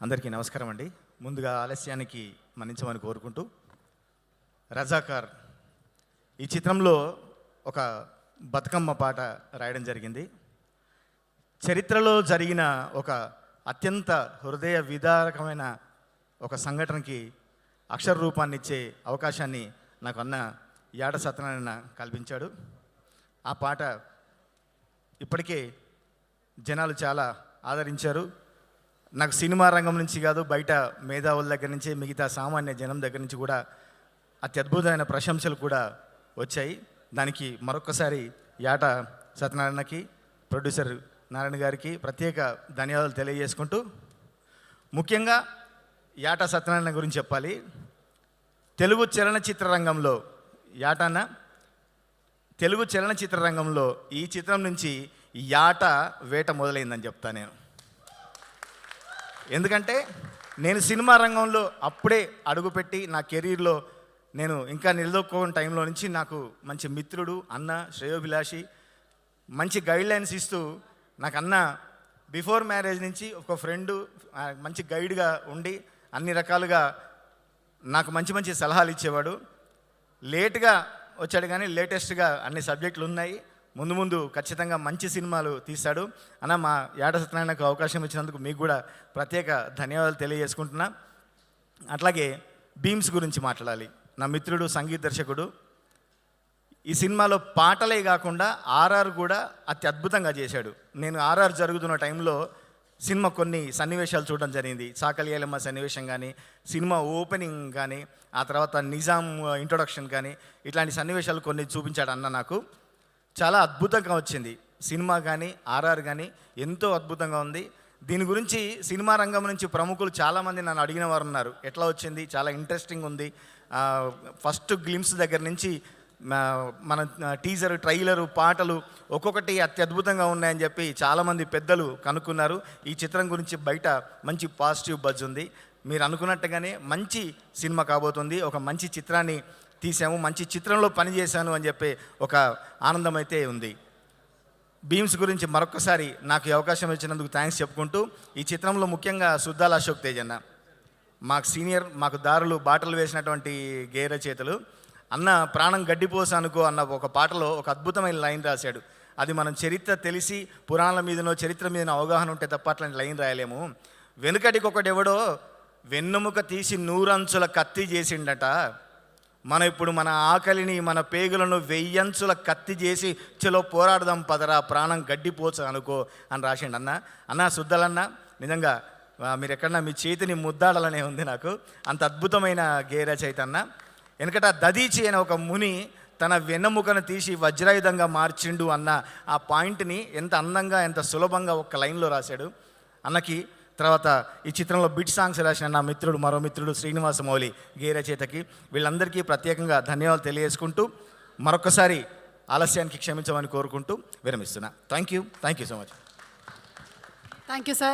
అందరికీ నమస్కారం అండి. ముందుగా ఆలస్యానికి మన్నించమని కోరుకుంటూ, రజాకార్ ఈ చిత్రంలో ఒక బతుకమ్మ పాట రాయడం జరిగింది. చరిత్రలో జరిగిన ఒక అత్యంత హృదయ విదారకమైన ఒక సంఘటనకి అక్షర రూపాన్ని ఇచ్చే అవకాశాన్ని నాకు అన్న యాట సత్యనారాయణ కల్పించాడు. ఆ పాట ఇప్పటికే జనాలు చాలా ఆదరించారు. నాకు సినిమా రంగం నుంచి కాదు, బయట మేధావుల దగ్గర నుంచి, మిగతా సామాన్య జనం దగ్గర నుంచి కూడా అత్యద్భుతమైన ప్రశంసలు కూడా వచ్చాయి. దానికి మరొకసారి యాట సత్యనారాయణకి, ప్రొడ్యూసర్ నారాయణ గారికి ప్రత్యేక ధన్యవాదాలు తెలియజేసుకుంటూ, ముఖ్యంగా యాట సత్యనారాయణ గురించి చెప్పాలి. తెలుగు చలనచిత్ర రంగంలో యాటన్న తెలుగు చలనచిత్ర రంగంలో ఈ చిత్రం నుంచి యాట వేట మొదలైందని చెప్తాను నేను. ఎందుకంటే నేను సినిమా రంగంలో అప్పుడే అడుగుపెట్టి నా కెరీర్లో నేను ఇంకా నిలదొక్కున్న టైంలో నుంచి నాకు మంచి మిత్రుడు, అన్న, శ్రేయోభిలాషి, మంచి గైడ్లైన్స్ ఇస్తూ, నాకు అన్న బిఫోర్ మ్యారేజ్ నుంచి ఒక ఫ్రెండు, మంచి గైడ్గా ఉండి అన్ని రకాలుగా నాకు మంచి మంచి సలహాలు ఇచ్చేవాడు. లేట్గా వచ్చాడు కానీ లేటెస్ట్గా అన్ని సబ్జెక్టులు ఉన్నాయి. ముందు ముందు ఖచ్చితంగా మంచి సినిమాలు తీస్తాడు. అన్న, మా యాట సత్యనారాయణకు అవకాశం ఇచ్చినందుకు మీకు కూడా ప్రత్యేక ధన్యవాదాలు తెలియజేసుకుంటున్నా. అట్లాగే బీమ్స్ గురించి మాట్లాడాలి. నా మిత్రుడు, సంగీత దర్శకుడు. ఈ సినిమాలో పాటలే కాకుండా ఆర్ఆర్ కూడా అత్యద్భుతంగా చేశాడు. నేను ఆర్ఆర్ జరుగుతున్న టైంలో సినిమా కొన్ని సన్నివేశాలు చూడడం జరిగింది. చాకలియాలమ్మ సన్నివేశం కానీ, సినిమా ఓపెనింగ్ కానీ, ఆ తర్వాత నిజాం ఇంట్రొడక్షన్ కానీ, ఇట్లాంటి సన్నివేశాలు కొన్ని చూపించాడు అన్న. నాకు చాలా అద్భుతంగా వచ్చింది సినిమా కానీ, ఆర్ఆర్ కానీ ఎంతో అద్భుతంగా ఉంది. దీని గురించి సినిమా రంగం నుంచి ప్రముఖులు చాలామంది నన్ను అడిగిన వారు ఉన్నారు, ఎట్లా వచ్చింది, చాలా ఇంట్రెస్టింగ్ ఉంది, ఫస్ట్ గ్లిమ్స్ దగ్గర నుంచి మన టీజర్, ట్రైలరు, పాటలు ఒక్కొక్కటి అత్యద్భుతంగా ఉన్నాయని చెప్పి చాలామంది పెద్దలు కనుక్కున్నారు. ఈ చిత్రం గురించి బయట మంచి పాజిటివ్ బజ్ ఉంది. మీరు అనుకున్నట్టుగానే మంచి సినిమా కాబోతుంది. ఒక మంచి చిత్రాన్ని తీసాము, మంచి చిత్రంలో పనిచేశాను అని చెప్పి ఒక ఆనందం అయితే ఉంది. బీమ్స్ గురించి మరొకసారి నాకు ఈ అవకాశం ఇచ్చినందుకు థ్యాంక్స్ చెప్పుకుంటూ, ఈ చిత్రంలో ముఖ్యంగా సుద్దాల అశోక్ తేజ్ అన్న, మాకు సీనియర్, మాకు దారులు బాటలు వేసినటువంటి గేయ రచయితలు. అన్న ప్రాణం గడ్డిపోస అనుకో అన్న ఒక పాటలో ఒక అద్భుతమైన లైన్ రాశాడు. అది మనం చరిత్ర తెలిసి పురాణాల మీదనో చరిత్ర మీదనో అవగాహన ఉంటే తప్ప అట్లాంటి లైన్ రాయలేము. వెనుకటికి ఒకడెవడో వెన్నుముక తీసి 100 అంచుల కత్తి చేసిండట, మనం ఇప్పుడు మన ఆకలిని, మన పేగులను 1000 అంచుల కత్తి చేసి చలో పోరాడదాం పదరా, ప్రాణం గడ్డిపోచ అనుకో అని రాసిండు అన్న. అన్న సుద్దలన్న, నిజంగా మీరు ఎక్కడన్నా మీ చేతిని ముద్దాడాలనే ఉంది నాకు. అంత అద్భుతమైన గేయ రచయిత అన్న. ఎందుకంటే దదీచి అనే ఒక ముని తన వెన్నెముకను తీసి వజ్రాయుధంగా మార్చిండు అన్న ఆ పాయింట్ని ఎంత అందంగా, ఎంత సులభంగా ఒక్క లైన్లో రాశాడు అన్నకి. తర్వాత ఈ చిత్రంలో బిట్ సాంగ్స్ రాసిన నా మిత్రుడు, మరో మిత్రుడు శ్రీనివాస మౌలి గేయ రచయితకి, వీళ్ళందరికీ ప్రత్యేకంగా ధన్యవాదాలు తెలియజేసుకుంటూ, మరొకసారి ఆలస్యానికి క్షమించమని కోరుకుంటూ విరమిస్తున్నా. Thank you so much. Thank you sir.